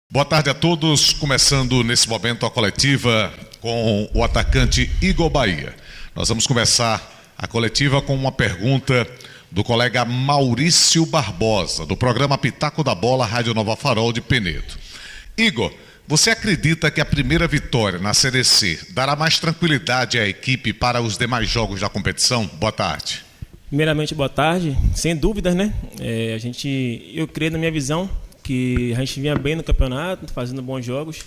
Boa tarde a todos, começando nesse momento a coletiva com o atacante Igor Bahia. Nós vamos começar a coletiva com uma pergunta do colega Maurício Barbosa, do programa Pitaco da Bola, Rádio Nova Farol de Penedo. Igor, você acredita que a primeira vitória na Série C dará mais tranquilidade à equipe para os demais jogos da competição? Boa tarde. Primeiramente, boa tarde. Sem dúvidas, né? Eu creio na minha visão que a gente vinha bem no campeonato, fazendo bons jogos,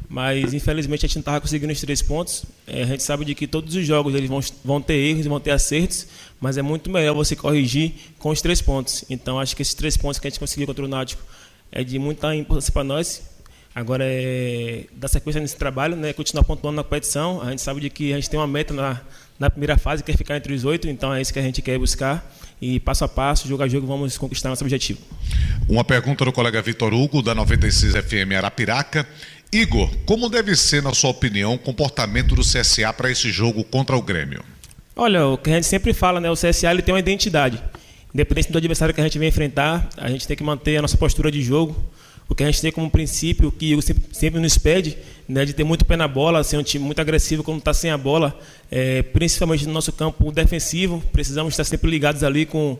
mas infelizmente a gente não estava conseguindo os 3 pontos. A gente sabe de que todos os jogos eles vão ter erros, vão ter acertos, mas é muito melhor você corrigir com os 3 pontos. Então acho que esses 3 pontos que a gente conseguiu contra o Náutico é de muita importância para nós. Agora é dar sequência nesse trabalho, né? Continuar pontuando na competição. A gente sabe de que a gente tem uma meta na primeira fase, que é ficar entre os 8, então é isso que a gente quer buscar. E passo a passo, jogo a jogo, vamos conquistar nosso objetivo. Uma pergunta do colega Vitor Hugo, da 96 FM Arapiraca. Igor, como deve ser, na sua opinião, o comportamento do CSA para esse jogo contra o Grêmio? Olha, o que a gente sempre fala, né? O CSA ele tem uma identidade. Independente do adversário que a gente vem enfrentar, a gente tem que manter a nossa postura de jogo. O que a gente tem como princípio, que o sempre nos pede, né, de ter muito pé na bola, ser um time muito agressivo quando está sem a bola, principalmente no nosso campo defensivo. Precisamos estar sempre ligados ali com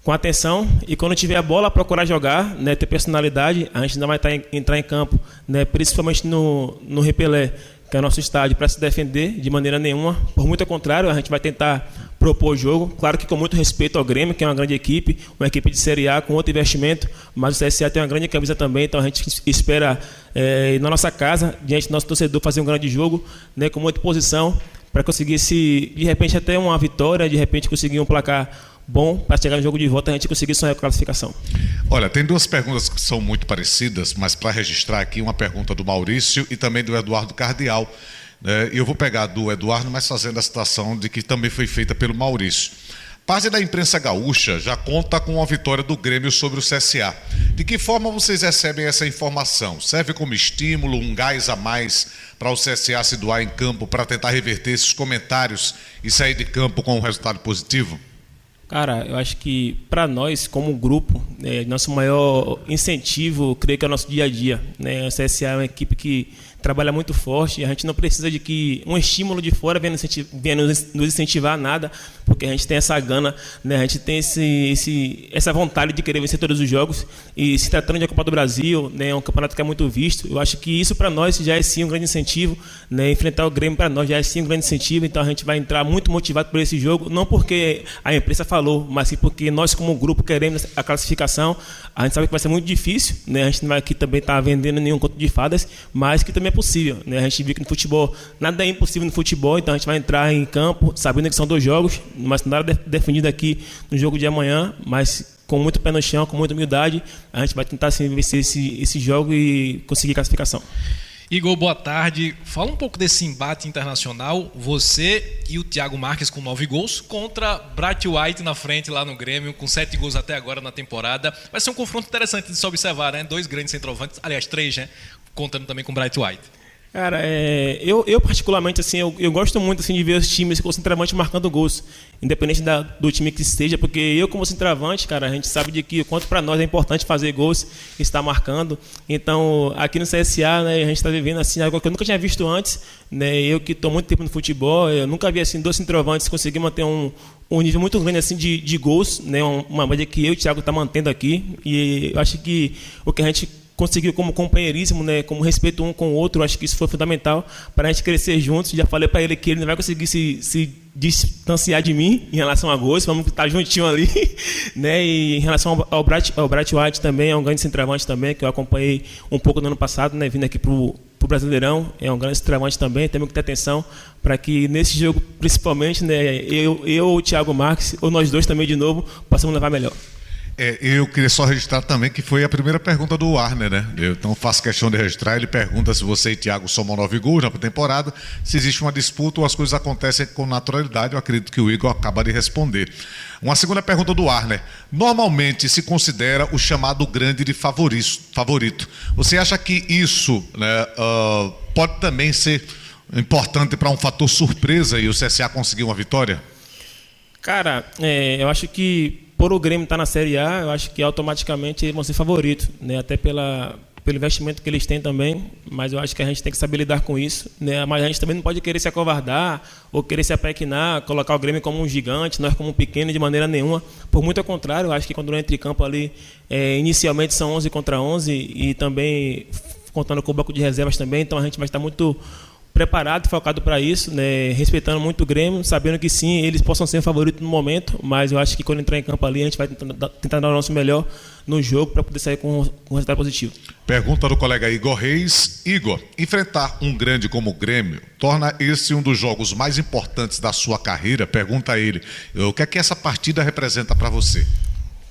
atenção, e quando tiver a bola, procurar jogar, né, ter personalidade. A gente não vai entrar em campo, né, principalmente no Repelé, que é o nosso estádio, para se defender de maneira nenhuma. Por muito ao contrário, a gente vai tentar propor o jogo, claro que com muito respeito ao Grêmio, que é uma grande equipe, uma equipe de Série A com outro investimento, mas o CSA tem uma grande camisa também, então a gente espera na nossa casa, diante do nosso torcedor, fazer um grande jogo, né, com muita posição, para conseguir, de repente, até uma vitória, de repente conseguir um placar bom para chegar no jogo de volta, a gente conseguir sonhar com a classificação. Olha, tem 2 perguntas que são muito parecidas, mas para registrar aqui, uma pergunta do Maurício e também do Eduardo Cardial. Eu vou pegar do Eduardo, mas fazendo a citação de que também foi feita pelo Maurício. Parte da imprensa gaúcha já conta com a vitória do Grêmio sobre o CSA. De que forma vocês recebem essa informação? Serve como estímulo, um gás a mais para o CSA se doar em campo para tentar reverter esses comentários e sair de campo com um resultado positivo? Cara, eu acho que para nós, como grupo, nosso maior incentivo, creio que é o nosso dia a dia, né? O CSA é uma equipe que trabalha muito forte, e a gente não precisa de que um estímulo de fora venha nos incentivar a nada, porque a gente tem essa gana, né? A gente tem essa vontade de querer vencer todos os jogos, e se tratando de Copa do Brasil, né, é um campeonato que é muito visto. Eu acho que isso para nós já é sim um grande incentivo, né? Enfrentar o Grêmio para nós já é sim um grande incentivo, então a gente vai entrar muito motivado por esse jogo, não porque a imprensa falou, mas sim porque nós como grupo queremos a classificação. A gente sabe que vai ser muito difícil, né? A gente não vai aqui também estar vendendo nenhum conto de fadas, mas que também é possível, né? A gente viu que no futebol nada é impossível no futebol, então a gente vai entrar em campo sabendo que são 2 jogos, mas nada definido aqui no jogo de amanhã, mas com muito pé no chão, com muita humildade, a gente vai tentar assim, vencer esse jogo e conseguir classificação. Igor, boa tarde. Fala um pouco desse embate internacional, você e o Thiago Marques com 9 gols, contra Bright White na frente lá no Grêmio, com 7 gols até agora na temporada. Vai ser um confronto interessante de se observar, né? 2 grandes centroavantes, aliás, 3, né? Contando também com Bright White. Cara, eu particularmente, assim, eu gosto muito assim, de ver os times com o centroavante marcando gols, independente do time que esteja, porque eu, como centroavante, cara, a gente sabe de que o quanto para nós é importante fazer gols e estar marcando. Então, aqui no CSA, né, a gente está vivendo assim, algo que eu nunca tinha visto antes, né? Eu que estou muito tempo no futebol, eu nunca vi assim, 2 centroavantes conseguir manter um nível muito grande assim, de gols, né? Uma média que eu e o Thiago está mantendo aqui, e eu acho que o que a gente conseguiu como companheirismo, né, como respeito um com o outro, acho que isso foi fundamental para a gente crescer juntos. Já falei para ele que ele não vai conseguir se distanciar de mim em relação a gols, vamos estar juntinho ali, né? E em relação ao Bright White também, é um grande centroavante também, que eu acompanhei um pouco no ano passado, né, vindo aqui pro Brasileirão, é um grande centroavante também. Temos que ter atenção para que nesse jogo, principalmente, né, eu o Thiago Marques, ou nós 2 também de novo, possamos levar melhor. Eu queria só registrar também que foi a primeira pergunta do Warner, né? Eu então faço questão de registrar. Ele pergunta se você e Thiago somam 9 gols na temporada, se existe uma disputa ou as coisas acontecem com naturalidade. Eu acredito que o Igor acaba de responder. Uma segunda pergunta do Warner. Normalmente se considera o chamado grande de favorito. Você acha que isso, né, pode também ser importante para um fator surpresa e o CSA conseguir uma vitória? Cara, eu acho que por o Grêmio estar na Série A, eu acho que automaticamente eles vão ser favoritos, né? Até pelo investimento que eles têm também, mas eu acho que a gente tem que saber lidar com isso, né? Mas a gente também não pode querer se acovardar ou querer se apequinar, colocar o Grêmio como um gigante, nós como um pequeno, de maneira nenhuma. Por muito ao contrário, eu acho que quando entra em campo ali, inicialmente são 11 contra 11 e também contando com o banco de reservas também, então a gente vai estar muito preparado, focado para isso, né? Respeitando muito o Grêmio, sabendo que sim, eles possam ser o favorito no momento, mas eu acho que quando entrar em campo ali, a gente vai tentar dar o nosso melhor no jogo para poder sair com um resultado positivo. Pergunta do colega Igor Reis. Igor, enfrentar um grande como o Grêmio torna esse um dos jogos mais importantes da sua carreira? Pergunta a ele. O que é que essa partida representa para você?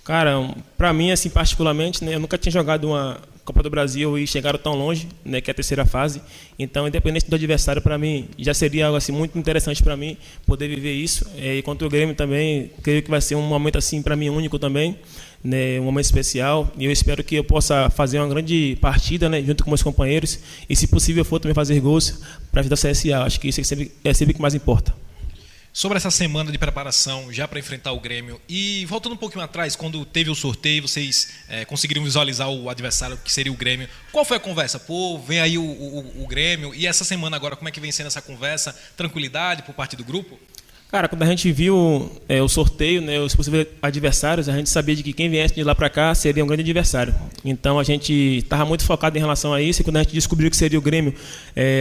Cara, para mim, assim, particularmente, né, eu nunca tinha jogado uma Copa do Brasil e chegaram tão longe, né, que é a terceira fase. Então, independente do adversário, para mim, já seria algo assim muito interessante para mim poder viver isso. E contra o Grêmio também, creio que vai ser um momento assim para mim único também, né, um momento especial. E eu espero que eu possa fazer uma grande partida, né, junto com meus companheiros. E, se possível, for também fazer gols para ajudar a CSA. Acho que isso é sempre o que mais importa. Sobre essa semana de preparação já para enfrentar o Grêmio e voltando um pouquinho atrás, quando teve o sorteio, vocês conseguiram visualizar o adversário que seria o Grêmio. Qual foi a conversa? Pô, vem aí o Grêmio. E essa semana agora, como é que vem sendo essa conversa? Tranquilidade por parte do grupo? Cara, quando a gente viu o sorteio, né, os possíveis adversários, a gente sabia de que quem viesse de lá para cá seria um grande adversário. Então a gente estava muito focado em relação a isso, e quando a gente descobriu que seria o Grêmio,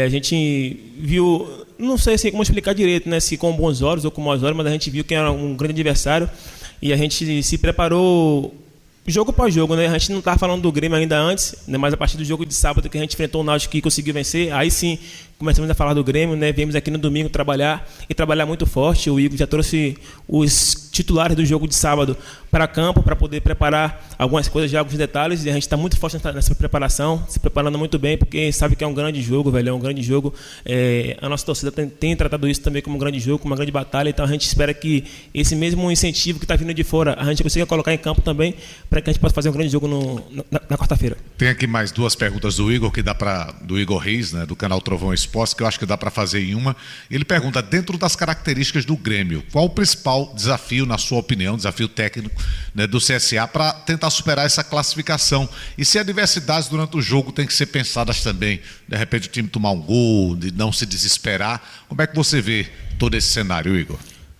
a gente viu, não sei assim, como explicar direito, né, se com bons olhos ou com maus olhos, mas a gente viu que era um grande adversário e a gente se preparou jogo após jogo, né? A gente não estava falando do Grêmio ainda antes, né? Mas a partir do jogo de sábado que a gente enfrentou o Náutico e conseguiu vencer, aí sim começamos a falar do Grêmio, né? Viemos aqui no domingo trabalhar muito forte. O Igor já trouxe os titulares do jogo de sábado para campo para poder preparar algumas coisas, já alguns detalhes, e a gente está muito forte nessa preparação, se preparando muito bem, porque sabe que é um grande jogo, velho, é um grande jogo. A nossa torcida tem tratado isso também como um grande jogo, como uma grande batalha, então a gente espera que esse mesmo incentivo que está vindo de fora, a gente consiga colocar em campo também, para que a gente possa fazer um grande jogo na quarta-feira. Tem aqui mais duas perguntas do Igor, do Igor Reis, né, do canal Trovão Esportes, que eu acho que dá para fazer em uma. Ele pergunta, dentro das características do Grêmio, qual o principal desafio, na sua opinião, desafio técnico, né, do CSA para tentar superar essa classificação? E se adversidades durante o jogo têm que ser pensadas também, de repente o time tomar um gol, de não se desesperar, como é que você vê todo esse cenário, Igor?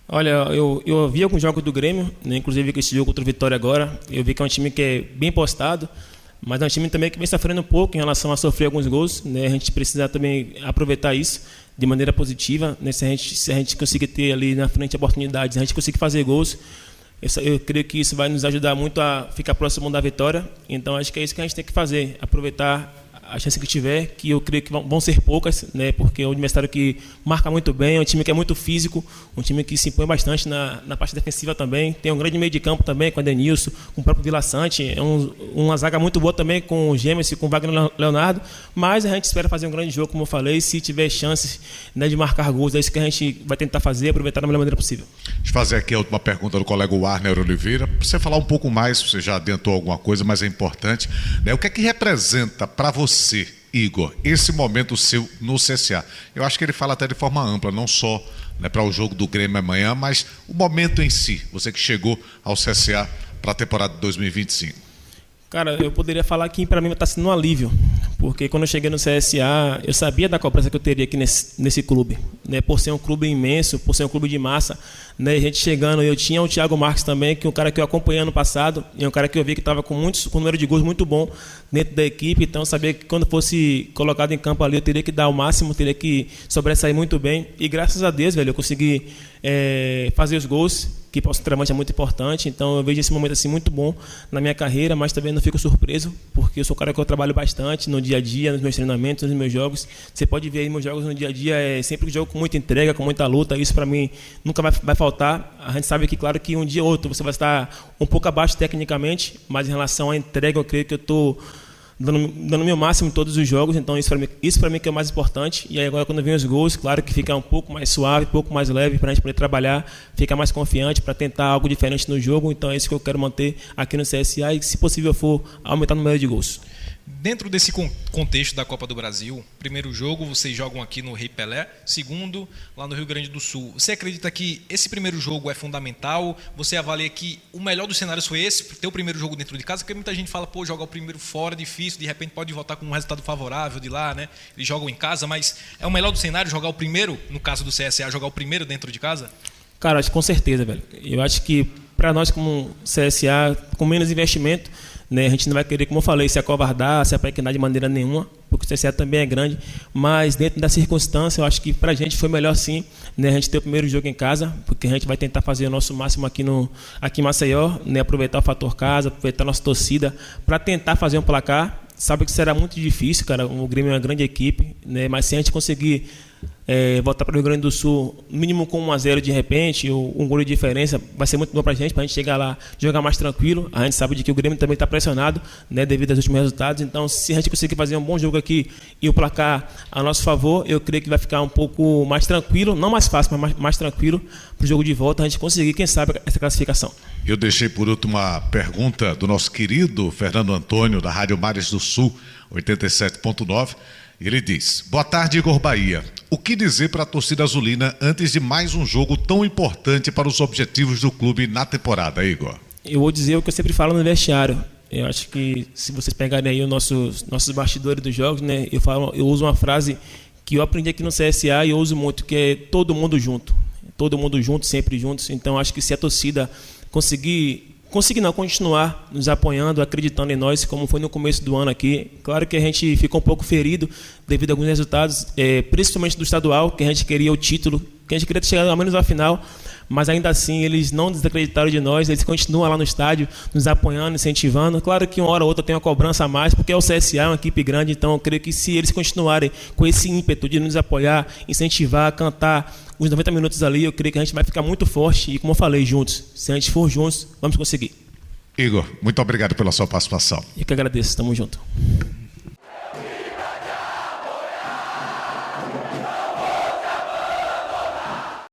Olha, eu vi alguns jogos do Grêmio, né, inclusive esse jogo contra o Vitória agora, eu vi que é um time que é bem postado, mas é um time também que vem sofrendo um pouco em relação a sofrer alguns gols, né? A gente precisa também aproveitar isso de maneira positiva, né? Se a gente conseguir ter ali na frente oportunidades, a gente conseguir fazer gols, eu creio que isso vai nos ajudar muito a ficar próximo da vitória. Então acho que é isso que a gente tem que fazer, aproveitar a chance que tiver, que eu creio que vão ser poucas, né? Porque é um adversário que marca muito bem, é um time que é muito físico, um time que se impõe bastante na parte defensiva também. Tem um grande meio de campo também com o Adenilson, com o próprio Vila Sante, é uma zaga muito boa também com o Gêmeos e com o Wagner Leonardo, mas a gente espera fazer um grande jogo, como eu falei, se tiver chances, né, de marcar gols, é isso que a gente vai tentar fazer, aproveitar da melhor maneira possível. Deixa eu fazer aqui a última pergunta do colega Warner Oliveira, para você falar um pouco mais, você já adiantou alguma coisa, mas é importante, né? O que é que representa para você, Igor, esse momento seu no CSA? Eu acho que ele fala até de forma ampla, não só, né, para o jogo do Grêmio amanhã, mas o momento em si, você que chegou ao CSA para a temporada de 2025. Cara, eu poderia falar que para mim está sendo um alívio, porque quando eu cheguei no CSA, eu sabia da cobrança que eu teria aqui nesse clube, né? Por ser um clube imenso, por ser um clube de massa, né? A gente chegando, eu tinha o Thiago Marques também, que é um cara que eu acompanhei ano passado, e é um cara que eu vi que estava com um número de gols muito bom dentro da equipe, então eu sabia que quando fosse colocado em campo ali, eu teria que dar o máximo, teria que sobressair muito bem, e graças a Deus, velho, eu consegui fazer os gols, que para o centroavante é muito importante. Então eu vejo esse momento assim muito bom na minha carreira, mas também não fico surpreso, porque eu sou um cara que eu trabalho bastante no dia a dia, nos meus treinamentos, nos meus jogos. Você pode ver aí meus jogos no dia a dia, é sempre um jogo com muita entrega, com muita luta. Isso para mim nunca vai faltar. A gente sabe que, claro, que um dia ou outro você vai estar um pouco abaixo tecnicamente, mas em relação à entrega, eu creio que eu estou dando o meu máximo em todos os jogos, então isso para mim que é o mais importante. E aí agora quando vem os gols, claro que fica um pouco mais suave, um pouco mais leve para a gente poder trabalhar, ficar mais confiante para tentar algo diferente no jogo. Então é isso que eu quero manter aqui no CSA e, se possível for, aumentar o número de gols. Dentro desse contexto da Copa do Brasil, primeiro jogo vocês jogam aqui no Rei Pelé, segundo lá no Rio Grande do Sul. Você acredita que esse primeiro jogo é fundamental? Você avalia que o melhor dos cenários foi esse, ter o primeiro jogo dentro de casa? Porque muita gente fala, pô, jogar o primeiro fora é difícil, de repente pode voltar com um resultado favorável de lá, né? Eles jogam em casa, mas é o melhor do cenário jogar o primeiro, no caso do CSA, jogar o primeiro dentro de casa? Cara, acho que com certeza, velho. Eu acho que para nós como CSA, com menos investimento, né, a gente não vai querer, como eu falei, se acovardar, se apequenar de maneira nenhuma, porque o CSA também é grande, mas dentro da circunstância, eu acho que pra gente foi melhor sim, né, a gente ter o primeiro jogo em casa, porque a gente vai tentar fazer o nosso máximo aqui em Maceió, né, aproveitar o fator casa, aproveitar a nossa torcida, para tentar fazer um placar. Sabe que será muito difícil, cara, o Grêmio é uma grande equipe, né, mas se a gente conseguir voltar para o Rio Grande do Sul, mínimo com 1-0 de repente, ou um gol de diferença, vai ser muito bom para a gente chegar lá, jogar mais tranquilo. A gente sabe de que o Grêmio também está pressionado, né, devido aos últimos resultados. Então, se a gente conseguir fazer um bom jogo aqui e o placar a nosso favor, eu creio que vai ficar um pouco mais tranquilo, não mais fácil, mas mais tranquilo para o jogo de volta, a gente conseguir, quem sabe, essa classificação. Eu deixei por último uma pergunta do nosso querido Fernando Antônio, da Rádio Mares do Sul, 87.9. Ele diz: boa tarde, Igor Bahia. O que dizer para a torcida azulina antes de mais um jogo tão importante para os objetivos do clube na temporada, Igor? Eu vou dizer o que eu sempre falo no vestiário. Eu acho que se vocês pegarem aí os nossos bastidores dos jogos, né, eu uso uma frase que eu aprendi aqui no CSA e eu uso muito, que é todo mundo junto. Todo mundo junto, sempre juntos. Então acho que se a torcida continuar nos apoiando, acreditando em nós, como foi no começo do ano aqui. Claro que a gente ficou um pouco ferido devido a alguns resultados, principalmente do estadual, que a gente queria o título, que a gente queria chegar ao menos à final, mas ainda assim eles não desacreditaram de nós, eles continuam lá no estádio, nos apoiando, incentivando. Claro que uma hora ou outra tem uma cobrança a mais, porque é o CSA, é uma equipe grande, então eu creio que se eles continuarem com esse ímpeto de nos apoiar, incentivar, cantar os 90 minutos ali, eu creio que a gente vai ficar muito forte e, como eu falei, juntos. Se a gente for juntos, vamos conseguir. Igor, muito obrigado pela sua participação. Eu que agradeço, estamos juntos.